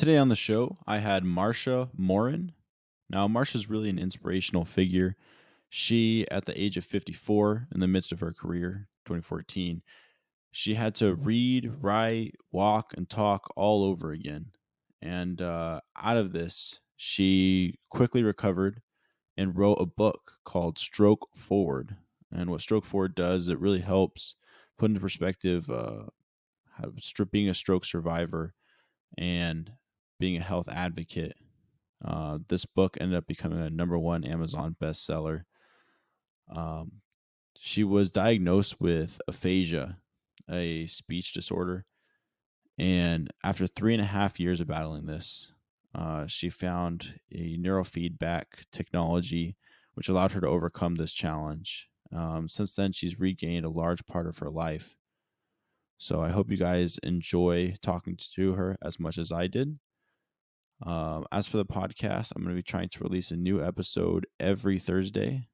Today on the show, I had Marcia Moran. Now, Marcia's really an inspirational figure. She, at the age of 54, in the midst of her career, 2014, she had to read, write, walk, and talk all over again. And out of this, she quickly recovered and wrote a book called Stroke Forward. And what Stroke Forward does, it really helps put into perspective being a stroke survivor and being a health advocate. This book ended up becoming a number one Amazon bestseller. Um, she was diagnosed with aphasia, a speech disorder. And after 3.5 years of battling this, she found a neurofeedback technology which allowed her to overcome this challenge. Since then, she's regained a large part of her life. So I hope you guys enjoy talking to her as much as I did. As for the podcast, I'm going to be trying to release a new episode every Thursday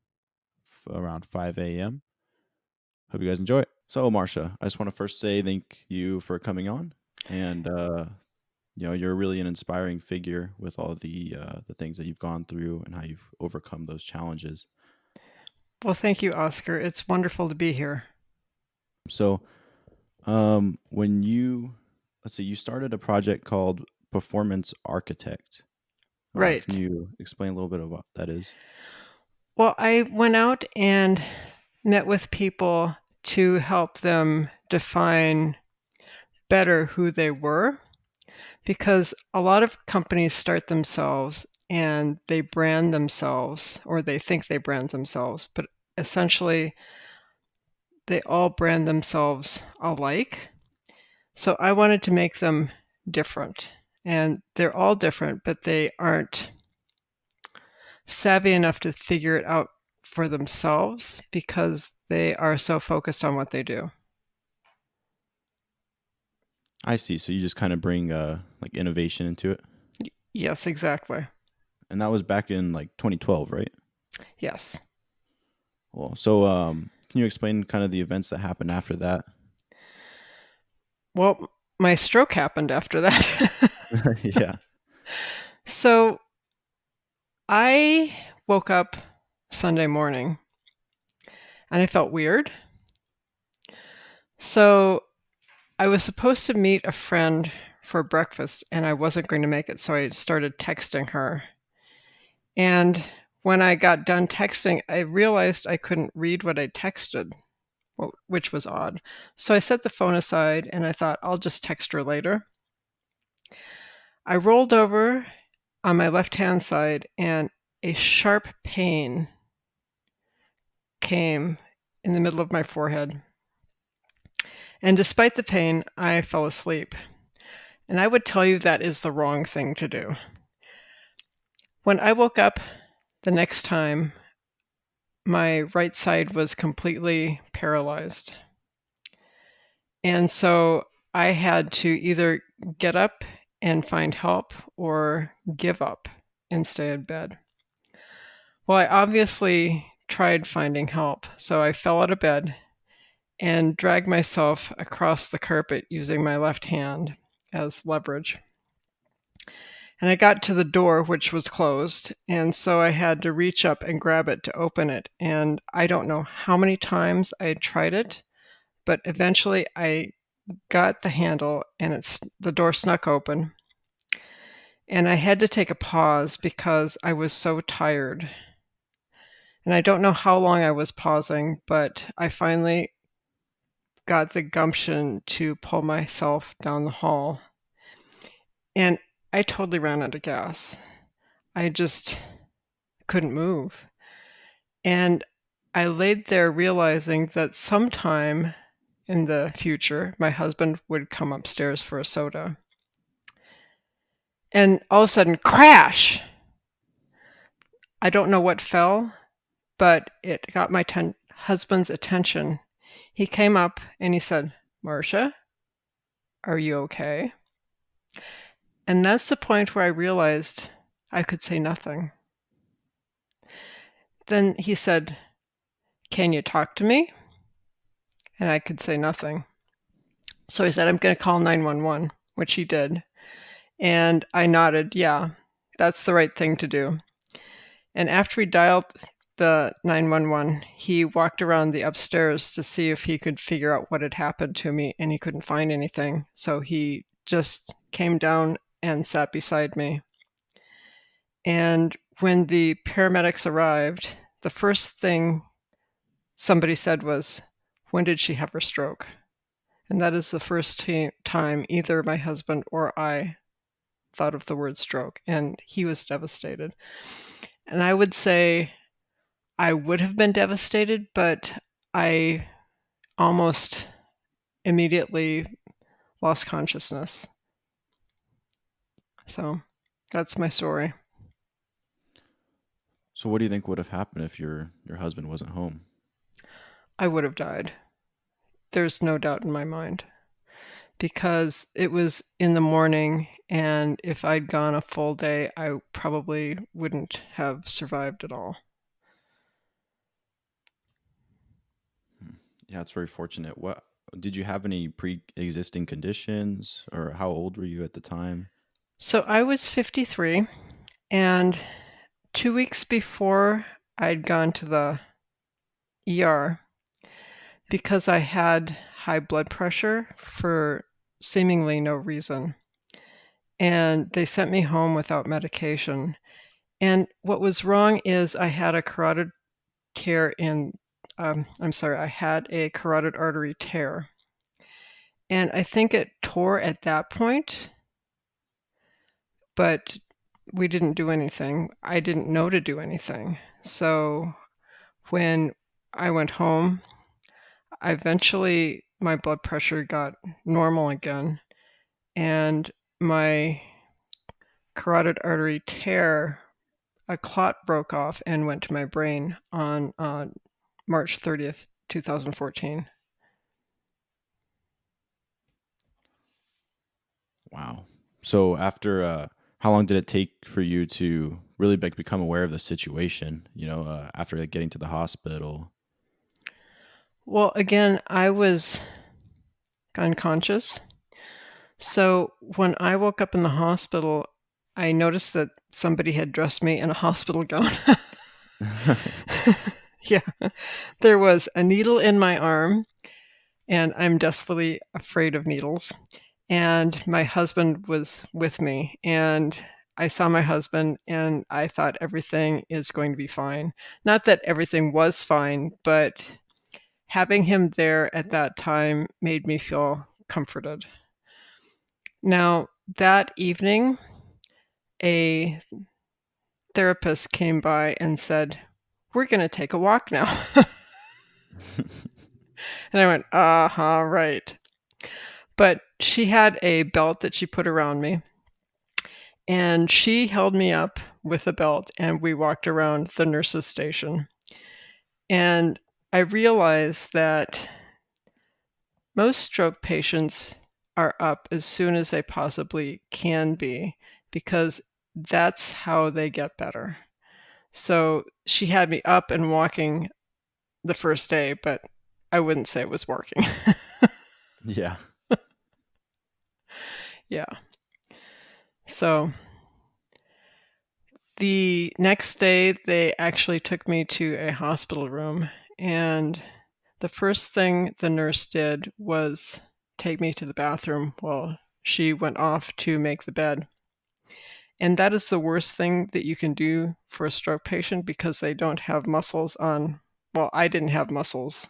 around 5 a.m. Hope you guys enjoy it. So, Marcia, I just want to first say thank you for coming on. And, you're really an inspiring figure with all the things that you've gone through and how you've overcome those challenges. Well, thank you, Oscar. It's wonderful to be here. So, when let's see, you started a project called Performance Architect. Can Right. you explain a little bit of what that is? Well, I went out and met with people to help them define better who they were, because a lot of companies start themselves and they brand themselves, or they think they brand themselves, but essentially they all brand themselves alike. So I wanted to make them different. And they're all different, but they aren't savvy enough to figure it out for themselves because they are so focused on what they do. I see. So you just kind of bring like innovation into it, Yes, exactly. and that was back in like 2012, right? Yes. Well, so can you explain kind of the events that happened after that? Well, my stroke happened after that. Yeah. So I woke up Sunday morning and I felt weird. So I was supposed to meet a friend for breakfast and I wasn't going to make it. So I started texting her. And when I got done texting, I realized I couldn't read what I texted, which was odd. So I set the phone aside and I thought, I'll just text her later. I rolled over on my left-hand side and a sharp pain came in the middle of my forehead. And despite the pain, I fell asleep. And I would tell you that is the wrong thing to do. When I woke up the next time, my right side was completely paralyzed. And so I had to either get up and find help or give up and stay in bed. Well, I obviously tried finding help. So I fell out of bed and dragged myself across the carpet using my left hand as leverage. And I got to the door, which was closed. And so I had to reach up and grab it to open it. And I don't know how many times I tried it, but eventually I got the handle and the door snuck open. And I had to take a pause because I was so tired. And I don't know how long I was pausing, but I finally got the gumption to pull myself down the hall. And I totally ran out of gas. I just couldn't move. And I laid there realizing that sometime in the future, my husband would come upstairs for a soda. And all of a sudden, crash! I don't know what fell, but it got my husband's attention. He came up and he said, "Marcia, are you okay?" And that's the point where I realized I could say nothing. Then he said, "Can you talk to me?" And I could say nothing. So he said, "I'm going to call 911," which he did. And I nodded, yeah, that's the right thing to do. And after we dialed the 911, he walked around the upstairs to see if he could figure out what had happened to me, and he couldn't find anything. So he just came down and sat beside me. And when the paramedics arrived, the first thing somebody said was, "When did she have her stroke?" And that is the first time either my husband or I thought of the word stroke, and he was devastated. And I would say I would have been devastated, but I almost immediately lost consciousness. So that's my story. So what do you think would have happened if your husband wasn't home? I would have died. There's no doubt in my mind because it was in the morning, and if I'd gone a full day, I probably wouldn't have survived at all. Hmm. Yeah, it's very fortunate. What did you have any pre-existing conditions, or how old were you at the time? So I was 53, and 2 weeks before I'd gone to the ER because I had high blood pressure for seemingly no reason. And they sent me home without medication. And what was wrong is I had a carotid tear in, I had a carotid artery tear. And I think it tore at that point, but we didn't do anything. I didn't know to do anything. So when I went home, eventually my blood pressure got normal again, and my carotid artery tear, a clot broke off and went to my brain on March 30th, 2014. Wow. So after how long did it take for you to really become aware of the situation, after like, getting to the hospital? Well, again, I was unconscious. So when I woke up in the hospital, I noticed that somebody had dressed me in a hospital gown. Yeah, there was a needle in my arm, and I'm desperately afraid of needles. And my husband was with me, and I saw my husband, and I thought everything is going to be fine. Not that everything was fine, but having him there at that time made me feel comforted. Now, that evening, a therapist came by and said, "We're going to take a walk now." And I went, uh-huh, right. But she had a belt that she put around me, and she held me up with a belt, and we walked around the nurse's station. And I realized that most stroke patients are up as soon as they possibly can be because that's how they get better. So she had me up and walking the first day, but I wouldn't say it was working. Yeah. Yeah. So the next day, they actually took me to a hospital room, and the first thing the nurse did was take me to the bathroom while she went off to make the bed. And that is the worst thing that you can do for a stroke patient because they don't have muscles on, well, I didn't have muscles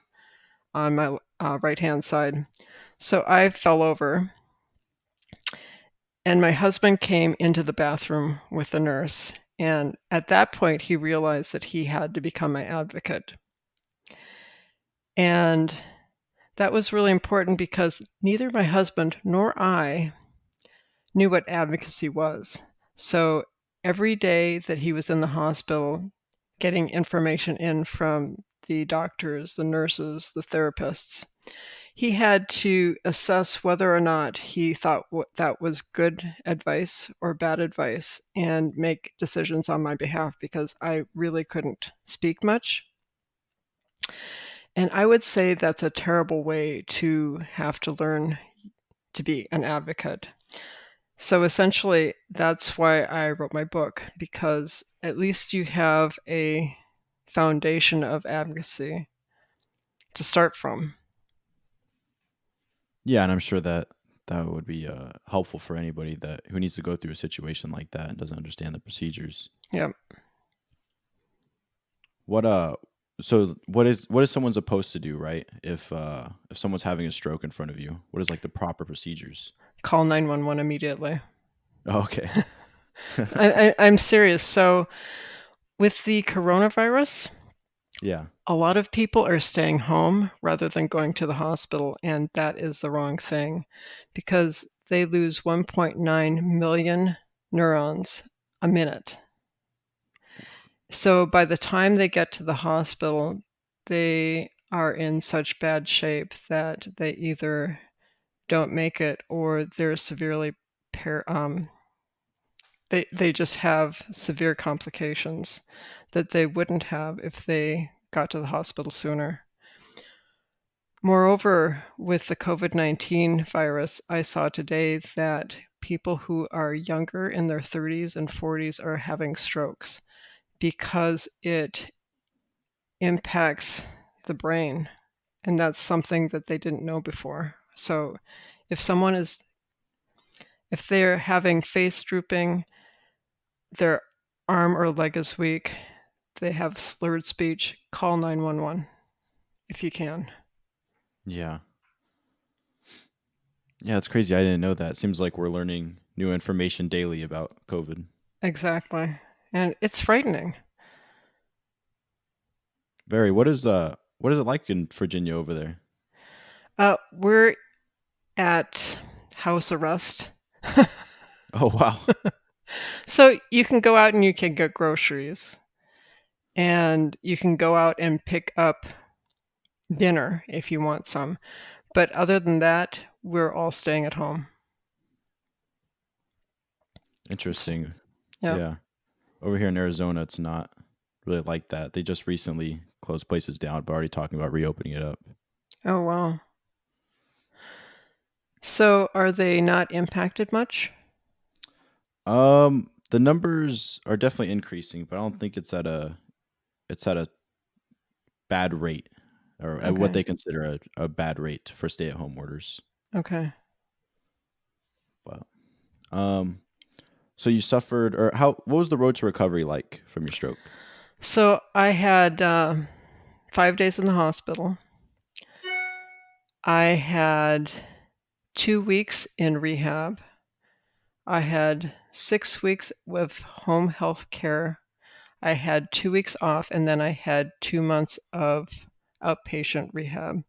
on my right-hand side. So I fell over, and my husband came into the bathroom with the nurse. And at that point, he realized that he had to become my advocate. And that was really important because neither my husband nor I knew what advocacy was. So every day that he was in the hospital, getting information in from the doctors, the nurses, the therapists, he had to assess whether or not he thought that was good advice or bad advice and make decisions on my behalf because I really couldn't speak much. And I would say that's a terrible way to have to learn to be an advocate. So essentially, that's why I wrote my book, because at least you have a foundation of advocacy to start from. Yeah, and I'm sure that that would be helpful for anybody that who needs to go through a situation like that and doesn't understand the procedures. Yep. What so what is someone supposed to do, right? If someone's having a stroke in front of you, what is like the proper procedures? Call 911 immediately. Oh, okay. I'm serious. So, with the coronavirus, Yeah. a lot of people are staying home rather than going to the hospital, and that is the wrong thing because they lose 1.9 million neurons a minute. So by the time they get to the hospital, they are in such bad shape that they either don't make it or they're severely they just have severe complications that they wouldn't have if they got to the hospital sooner. Moreover, with the COVID-19 virus, I saw today that people who are younger in their 30s and 40s are having strokes because it impacts the brain, and that's something that they didn't know before. So if someone is if they're having face drooping, their arm or leg is weak, they have slurred speech, call 911 if you can. Yeah. Yeah, it's crazy. I didn't know that. Seems like we're learning new information daily about COVID. Exactly. And it's frightening. Very. What is it like in Virginia over there? We're at house arrest. Oh, wow. So you can go out and you can get groceries, and you can go out and pick up dinner if you want some. But other than that, we're all staying at home. Interesting. Yeah. Yeah. Over here in Arizona, it's not really like that. They just recently closed places down, but already talking about reopening it up. Oh, wow. So are they not impacted much? The numbers are definitely increasing, but I don't think it's at a bad rate or at what Okay. they consider a bad rate for stay-at-home orders. Okay. But so you suffered, or how? What was the road to recovery like from your stroke? So I had 5 days in the hospital. I had 2 weeks in rehab. I had 6 weeks with home health care. I had 2 weeks off, and then I had 2 months of outpatient rehab.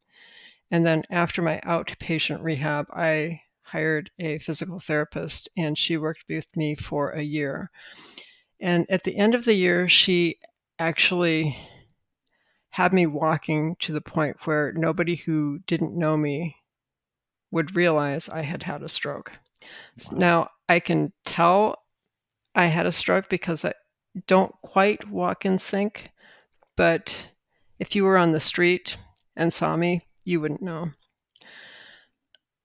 And then after my outpatient rehab, I hired a physical therapist, and she worked with me for a year. And at the end of the year, she actually had me walking to the point where nobody who didn't know me would realize I had had a stroke. Wow. Now, I can tell I had a stroke because I don't quite walk in sync, but if you were on the street and saw me, you wouldn't know.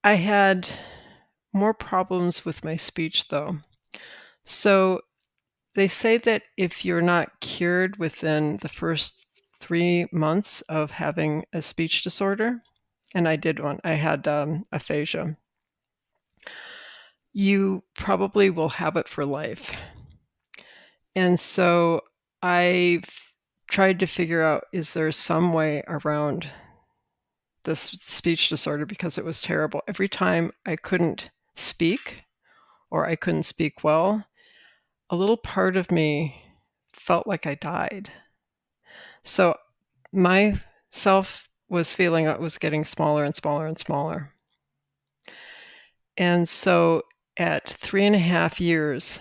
I had more problems with my speech, though. So they say that if you're not cured within the first 3 months of having a speech disorder, and I did one, I had aphasia, you probably will have it for life. And so I've tried to figure out, is there some way around this speech disorder because it was terrible. Every time I couldn't speak or I couldn't speak well, a little part of me felt like I died. So my self was feeling it was getting smaller and smaller and smaller. And so at 3.5 years,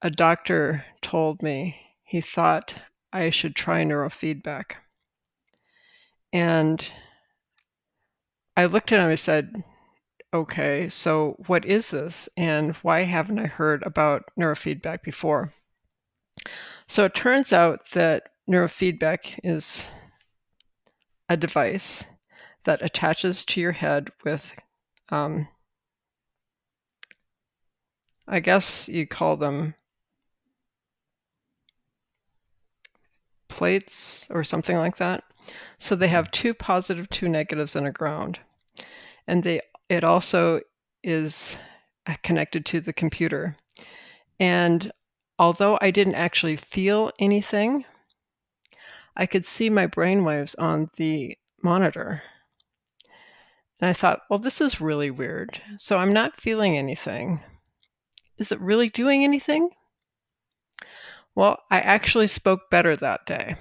a doctor told me he thought I should try neurofeedback. And I looked at him and said, okay, so what is this? And why haven't I heard about neurofeedback before? So it turns out that neurofeedback is a device that attaches to your head with um, I guess you call them plates or something like that. So they Hmm. have 2 positive, 2 negatives, and a ground. And it also is connected to the computer. And although I didn't actually feel anything, I could see my brainwaves on the monitor. And I thought, well, this is really weird. So I'm not feeling anything. Is it really doing anything? Well, I actually spoke better that day.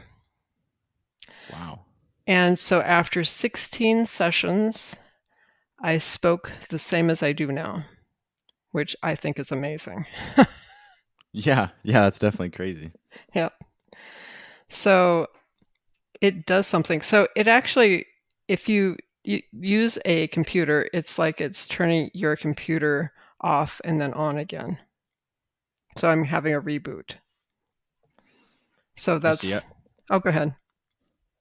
Wow. And so after 16 sessions, I spoke the same as I do now, which I think is amazing. Yeah, yeah, that's definitely crazy. Yeah. So it does something. So it actually, if you use a computer, it's like it's turning your computer off and then on again. So I'm having a reboot. So I see. that's, oh, go ahead.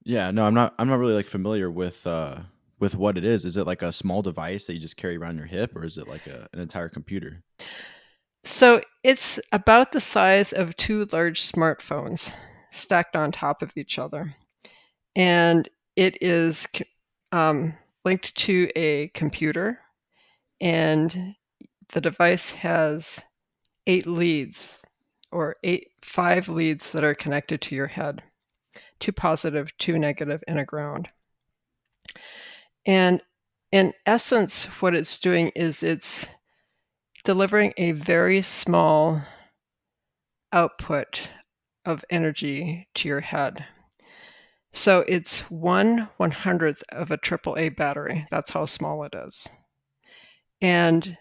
Yeah, no, I'm not really like familiar with what it is. Is it like a small device that you just carry around your hip, or is it like an entire computer? So it's about the size of 2 large smartphones stacked on top of each other. And it is um, linked to a computer, and the device has 8 leads, or 5 leads that are connected to your head, 2 positive, 2 negative, and a ground. And in essence, what it's doing is it's delivering a very small output of energy to your head. So it's 1/100th of a AAA battery. That's how small it is. And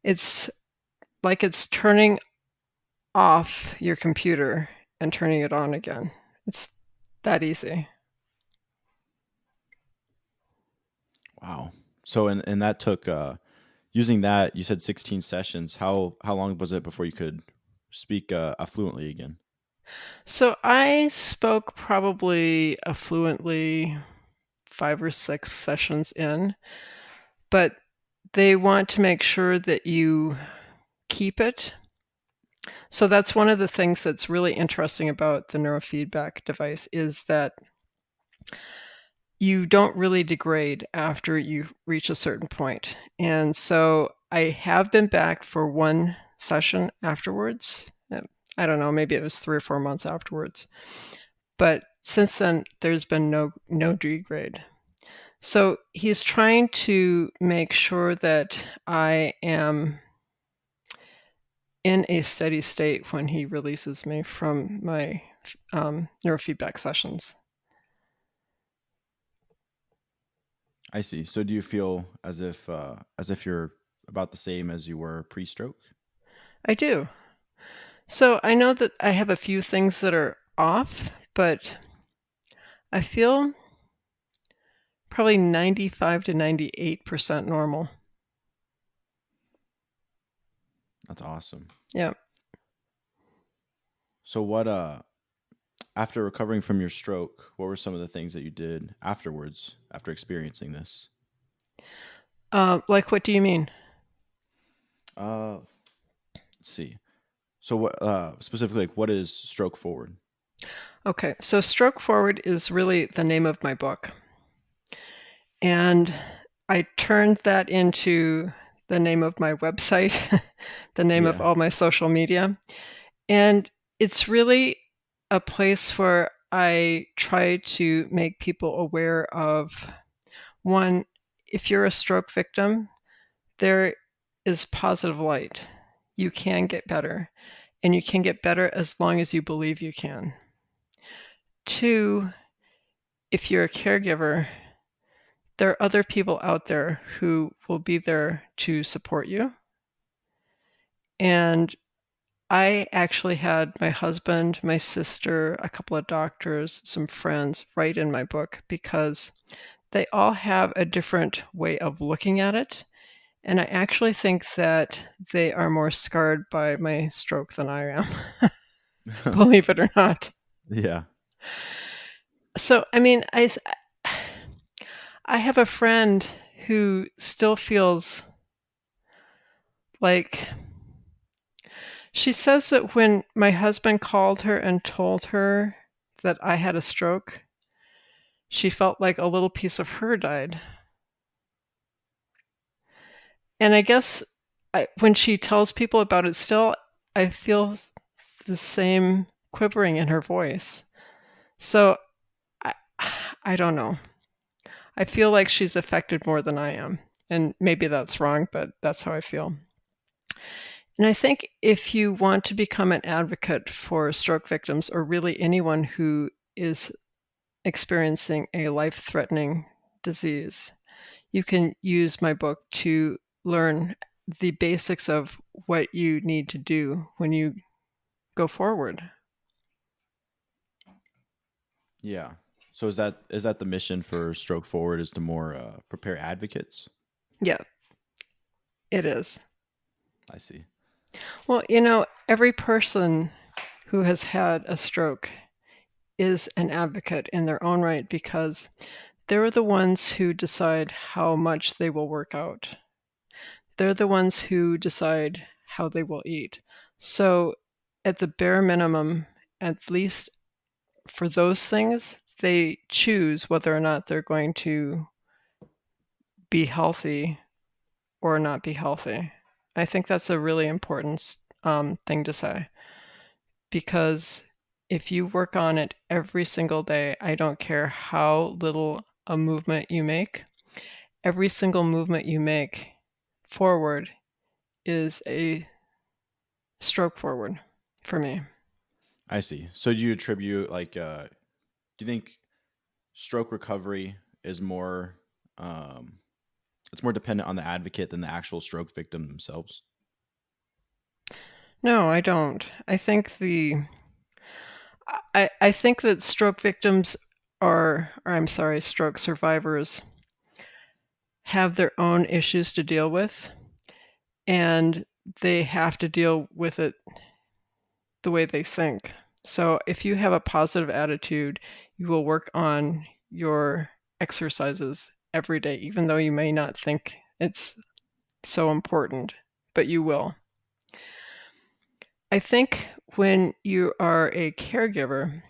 it's like it's turning off your computer and turning it on again. It's that easy. Wow. So and that took using that, you said 16 sessions. How long was it before you could speak fluently again? So I spoke probably fluently 5 or 6 sessions in, but they want to make sure that you keep it. So that's one of the things that's really interesting about the neurofeedback device is that you don't really degrade after you reach a certain point. And so I have been back for 1 session afterwards. I don't know, maybe it was 3 or 4 months afterwards. But since then, there's been no degrade. So he's trying to make sure that I am in a steady state when he releases me from my neurofeedback sessions. I see. So do you feel as if you're about the same as you were pre-stroke? I do. So I know that I have a few things that are off, but I feel probably 95 to 98% normal. That's awesome. Yeah. So what after recovering from your stroke, what were some of the things that you did afterwards after experiencing this? Like, what do you mean? Uh let's see. So what specifically like what is stroke forward? Okay, so Stroke Forward is really the name of my book. And I turned that into the name of my website, the name of Yeah. all my social media. And it's really a place where I try to make people aware of one, if you're a stroke victim, there is positive light. You can get better, and you can get better as long as you believe you can. Two, if you're a caregiver, there are other people out there who will be there to support you. And I actually had my husband, my sister, a couple of doctors, some friends write in my book because they all have a different way of looking at it. And I actually think that they are more scarred by my stroke than I am, believe it or not. Yeah. So, I mean, I have a friend who still feels like She says that when my husband called her and told her that I had a stroke, she felt like a little piece of her died. And I guess when she tells people about it still, I feel the same quivering in her voice. So I, I don't know. I feel like she's affected more than I am. And maybe that's wrong, but that's how I feel. And I think if you want to become an advocate for stroke victims or really anyone who is experiencing a life-threatening disease, you can use my book to learn the basics of what you need to do when you go forward. Yeah. So is that the mission for Stroke Forward, is to more prepare advocates? Yeah, it is. I see. Well, every person who has had a stroke is an advocate in their own right because they're the ones who decide how much they will work out. They're the ones who decide how they will eat. So, at the bare minimum, at least for those things, they choose whether or not they're going to be healthy or not be healthy. I think that's a really important thing to say because if you work on it every single day, I don't care how little a movement you make, every single movement you make forward is a stroke forward for me. I see. So do you attribute do you think stroke recovery is more um it's more dependent on the advocate than the actual stroke victim themselves? No, I don't. I think that stroke victims or I'm sorry, stroke survivors have their own issues to deal with, and they have to deal with it the way they think. So if you have a positive attitude, you will work on your exercises every day, even though you may not think it's so important, but you will. I think when you are a caregiver,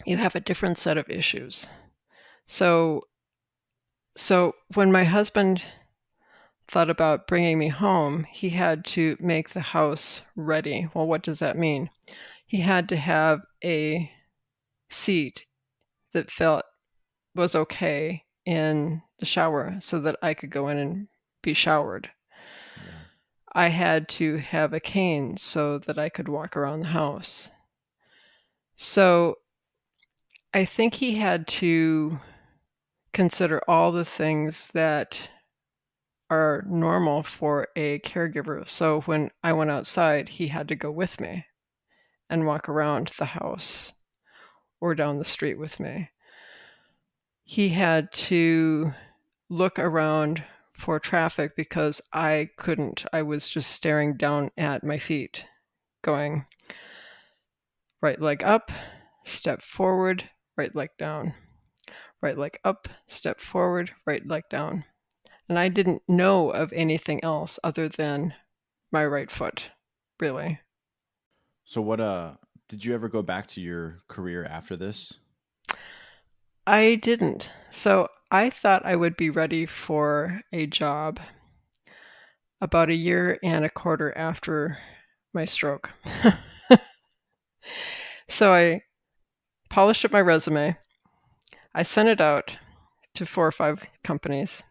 you have a different set of issues. So when my husband thought about bringing me home, he had to make the house ready. Well, what does that mean? He had to have a seat that felt was okay in the shower so that I could go in and be showered. Yeah. I had to have a cane so that I could walk around the house. So I think he had to consider all the things that are normal for a caregiver. So when I went outside, he had to go with me and walk around the house or down the street with me. He had to look around for traffic because I couldn't. I was just staring down at my feet, going right leg up, step forward, right leg down, right leg up, step forward, right leg down. And I didn't know of anything else other than my right foot, really. So what did you ever go back to your career after this? I didn't. So I thought I would be ready for a job about a year and a quarter after my stroke. So I polished up my resume. I sent it out to 4 or 5 companies,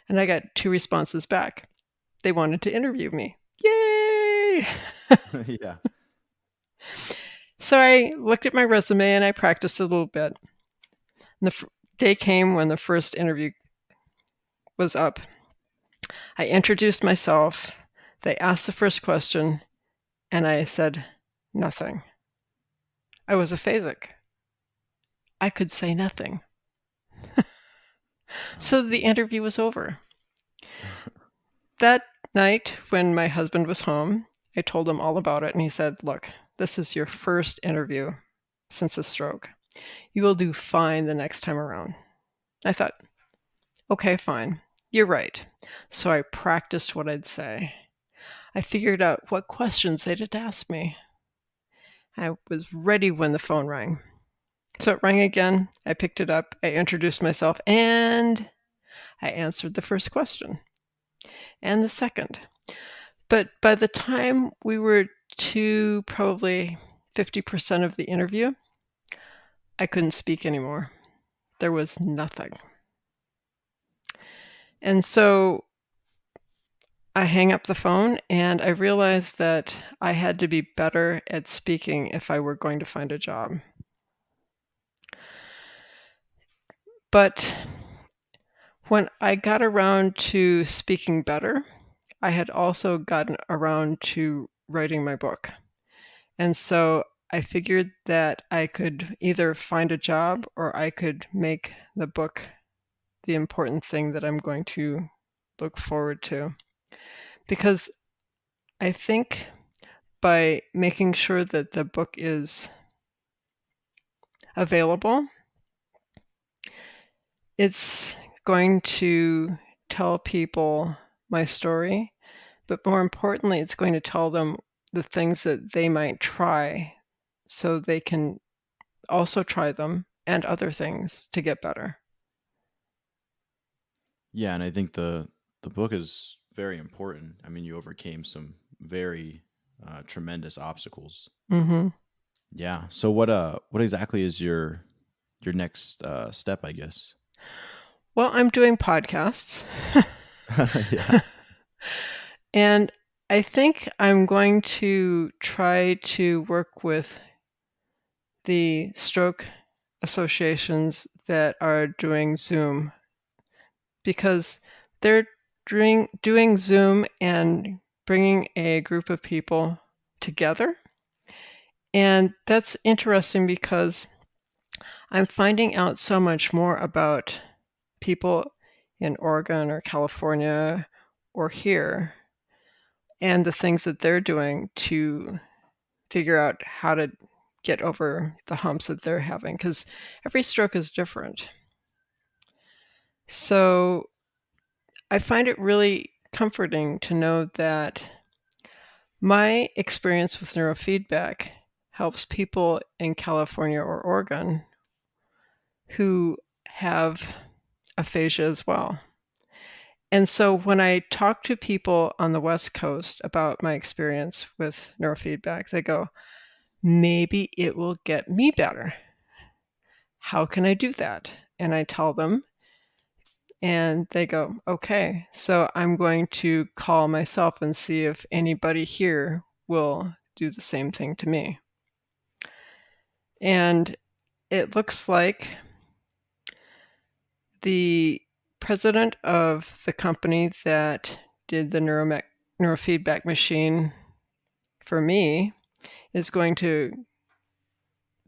and I got 2 responses back. They wanted to interview me. Yay! Yeah. So I looked at my resume and I practiced a little bit. And the day came when the first interview was up. I introduced myself. They asked the first question, and I said nothing. I was aphasic. I could say nothing. Oh. So the interview was over. That night, when my husband was home, I told him all about it, and he said, "Look, this is your first interview since the stroke. You will do fine the next time around." I thought, okay, fine. You're right. So I practiced what I'd say. I figured out what questions they'd ask me. I was ready when the phone rang. So it rang again. I picked it up. I introduced myself, and I answered the first question and the second. But by the time we were to probably 50% of the interview, I couldn't speak anymore. There was nothing. And so I hang up the phone and I realized that I had to be better at speaking if I were going to find a job. But when I got around to speaking better, I had also gotten around to writing my book. And so I figured that I could either find a job or I could make the book the important thing that I'm going to look forward to. Because I think by making sure that the book is available, it's going to tell people my story, but more importantly, it's going to tell them the things that they might try so they can also try them and other things to get better. Yeah, and I think the book is very important. I mean, you overcame some very tremendous obstacles. Hmm. Yeah. So what exactly is your next step, I guess? Well, I'm doing podcasts. Yeah. And I think I'm going to try to work with the stroke associations that are doing Zoom because they're doing Zoom and bringing a group of people together. And that's interesting because I'm finding out so much more about people in Oregon or California or here and the things that they're doing to figure out how to get over the humps that they're having because every stroke is different. So I find it really comforting to know that my experience with neurofeedback helps people in California or Oregon who have aphasia as well. And so when I talk to people on the West Coast about my experience with neurofeedback, they go, maybe it will get me better. How can I do that? And I tell them, and they go, okay, so I'm going to call myself and see if anybody here will do the same thing to me. And it looks like the president of the company that did the neurofeedback machine for me is going to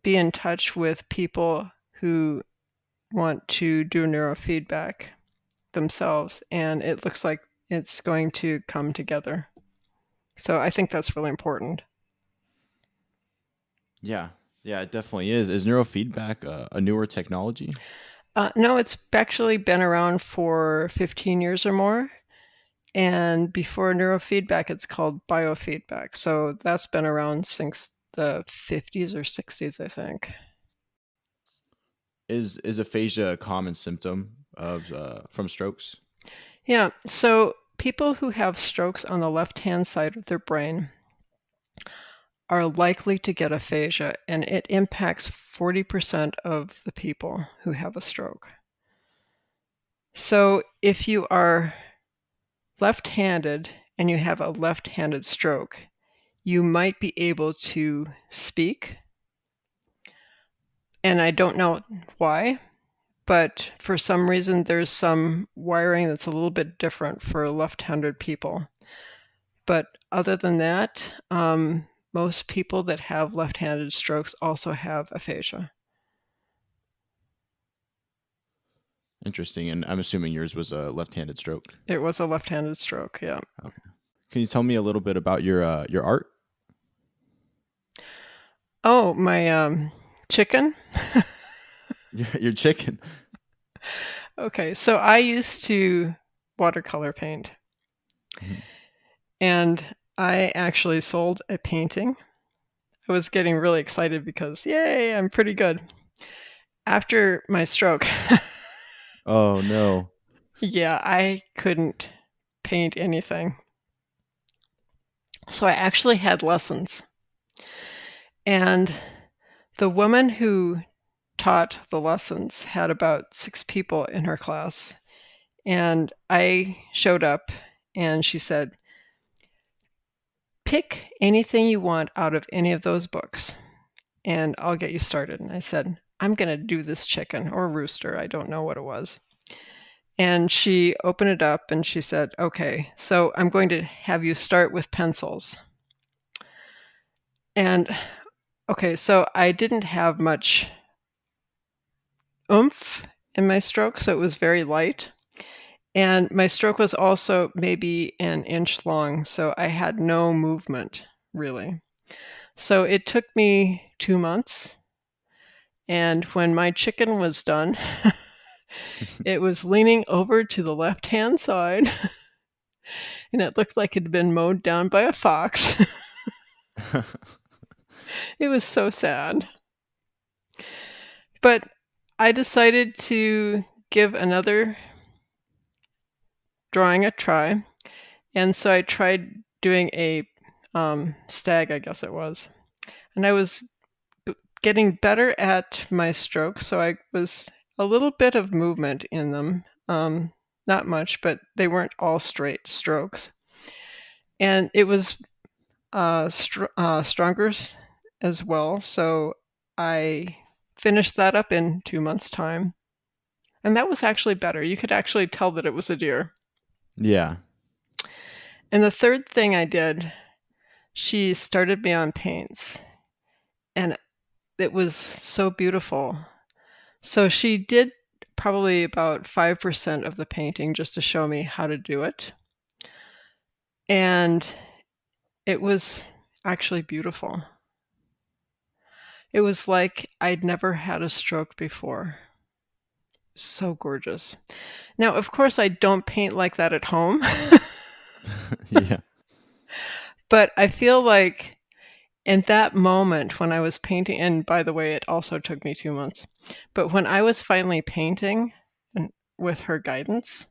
be in touch with people who want to do neurofeedback themselves, and it looks like it's going to come together. So I think that's really important. Yeah. Yeah, it definitely is. Is neurofeedback a newer technology? No, it's actually been around for 15 years or more. And before neurofeedback, it's called biofeedback. So that's been around since the 50s or 60s, I think. Is aphasia a common symptom of from strokes? Yeah. So people who have strokes on the left-hand side of their brain are likely to get aphasia, and it impacts 40% of the people who have a stroke. So if you are left-handed and you have a left-handed stroke, you might be able to speak. And I don't know why, but for some reason there's some wiring that's a little bit different for left-handed people. But other than that, most people that have left-handed strokes also have aphasia. Interesting. And I'm assuming yours was a left-handed stroke. It was a left-handed stroke, yeah. Okay. Can you tell me a little bit about your art? Oh, my chicken? Your chicken. Okay, so I used to watercolor paint. Mhm. And I actually sold a painting. I was getting really excited because, yay, I'm pretty good. After my stroke, Oh no. yeah, I couldn't paint anything. So I actually had lessons. And the woman who taught the lessons had about 6 people in her class. And I showed up and she said, pick anything you want out of any of those books and I'll get you started. And I said, I'm going to do this chicken or rooster. I don't know what it was. And she opened it up and she said, okay, so I'm going to have you start with pencils. And okay, so I didn't have much oomph in my stroke, so it was very light. And my stroke was also maybe an inch long, so I had no movement really. So it took me 2 months. And when my chicken was done, it was leaning over to the left-hand side, and it looked like it had been mowed down by a fox. It was so sad. But I decided to give another drawing a try, and so I tried doing a stag, I guess it was. And I was getting better at my strokes, so I was a little bit of movement in them. Not much, but they weren't all straight strokes. And it was stronger as well. So I finished that up in 2 months' time. And that was actually better. You could actually tell that it was a deer. Yeah. And the third thing I did, she started me on paints. And it was so beautiful. So she did probably about 5% of the painting just to show me how to do it. And it was actually beautiful. It was like I'd never had a stroke before. So gorgeous. Now, of course, I don't paint like that at home, Yeah. but I feel like in that moment when I was painting, and by the way, it also took me 2 months, but when I was finally painting and with her guidance,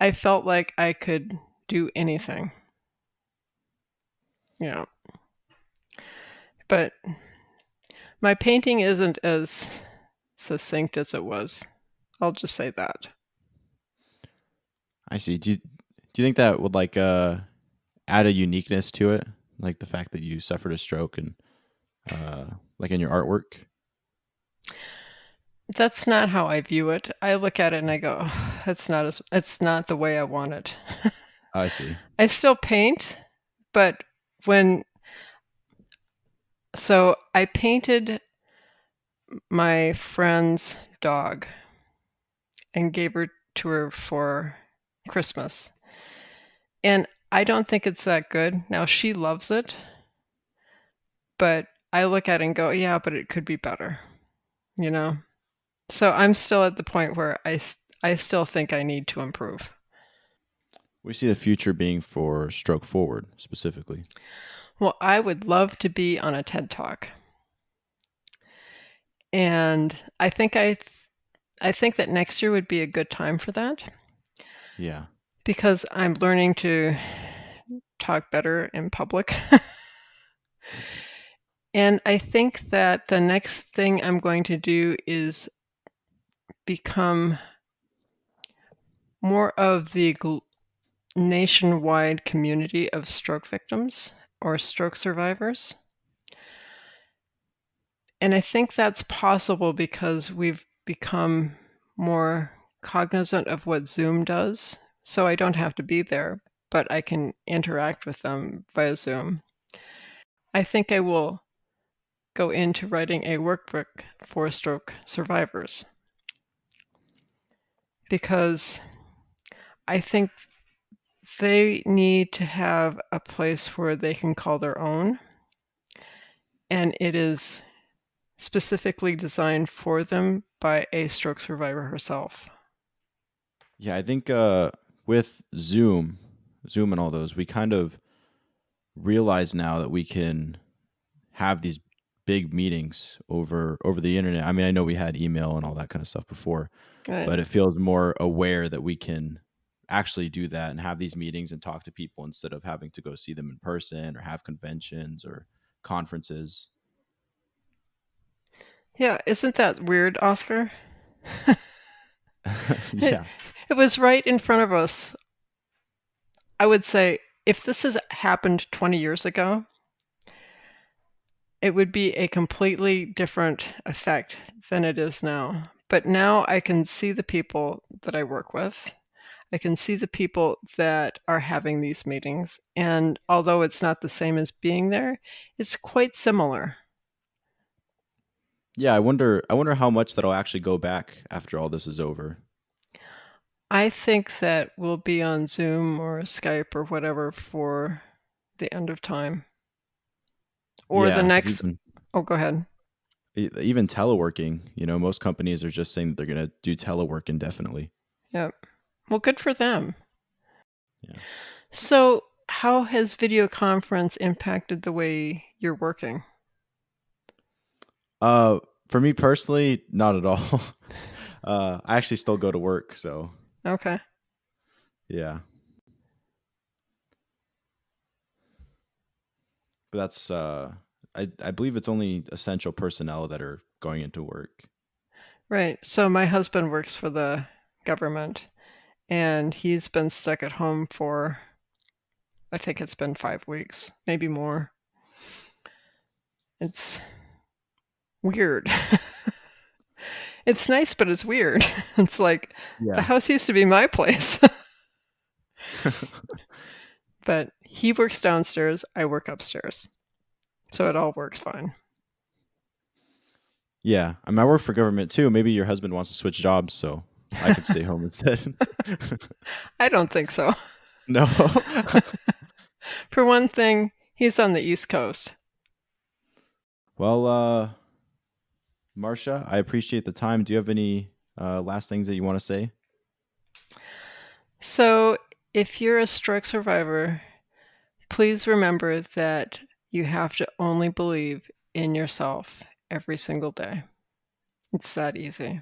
I felt like I could do anything. Yeah. But my painting isn't as succinct as it was. I'll just say that. I see. Do you think that would like add a uniqueness to it? Like the fact that you suffered a stroke and like in your artwork? That's not how I view it. I look at it and I go, oh, it's not the way I want it. I see. I still paint, but when so I painted my friend's dog and gave her to her for Christmas. And I don't think it's that good. Now she loves it, but I look at it and go, yeah, but it could be better, you know? So I'm still at the point where I still think I need to improve. We see the future being for stroke forward specifically. Well, I would love to be on a TED Talk. And I think that next year would be a good time for that Yeah. because I'm learning to talk better in public. And I think that the next thing I'm going to do is become more of the nationwide community of stroke victims or stroke survivors. And I think that's possible because we've become more cognizant of what Zoom does. So I don't have to be there, but I can interact with them via Zoom. I think I will go into writing a workbook for stroke survivors because I think they need to have a place where they can call their own. And it is specifically designed for them by a stroke survivor herself. Yeah, I think with Zoom and all those, we kind of realize now that we can have these big meetings over the internet. I mean, I know we had email and all that kind of stuff before, Right. but it feels more aware that we can actually do that and have these meetings and talk to people instead of having to go see them in person or have conventions or conferences. Yeah, isn't that weird, Oscar? It Yeah. it was right in front of us. I would say if this has happened 20 years ago, it would be a completely different effect than it is now. But now I can see the people that I work with. I can see the people that are having these meetings. And although it's not the same as being there, it's quite similar. Yeah, I wonder how much that'll actually go back after all this is over. I think that we'll be on Zoom or Skype or whatever for the end of time or the Yeah, because next. Oh, go ahead. even teleworking, most companies are just saying that they're going to do telework indefinitely. Yep. Well, good for them. Yeah. So, how has video conference impacted the way you're working? Uh, for me personally, not at all. I actually still go to work, so Okay. yeah. But that's I believe it's only essential personnel that are going into work. Right. So, my husband works for the government and he's been stuck at home for, I think it's been 5 weeks, maybe more. It's weird. It's nice, but it's weird. It's like the Yeah. house used to be my place. But he works downstairs, I work upstairs. So it all works fine. Yeah. I mean, I work for government too. Maybe your husband wants to switch jobs, so I could stay home instead. I don't think so. No. For one thing, he's on the East Coast. Well, Marcia, I appreciate the time. Do you have any last things that you want to say? So if you're a stroke survivor, please remember that you have to only believe in yourself every single day. It's that easy.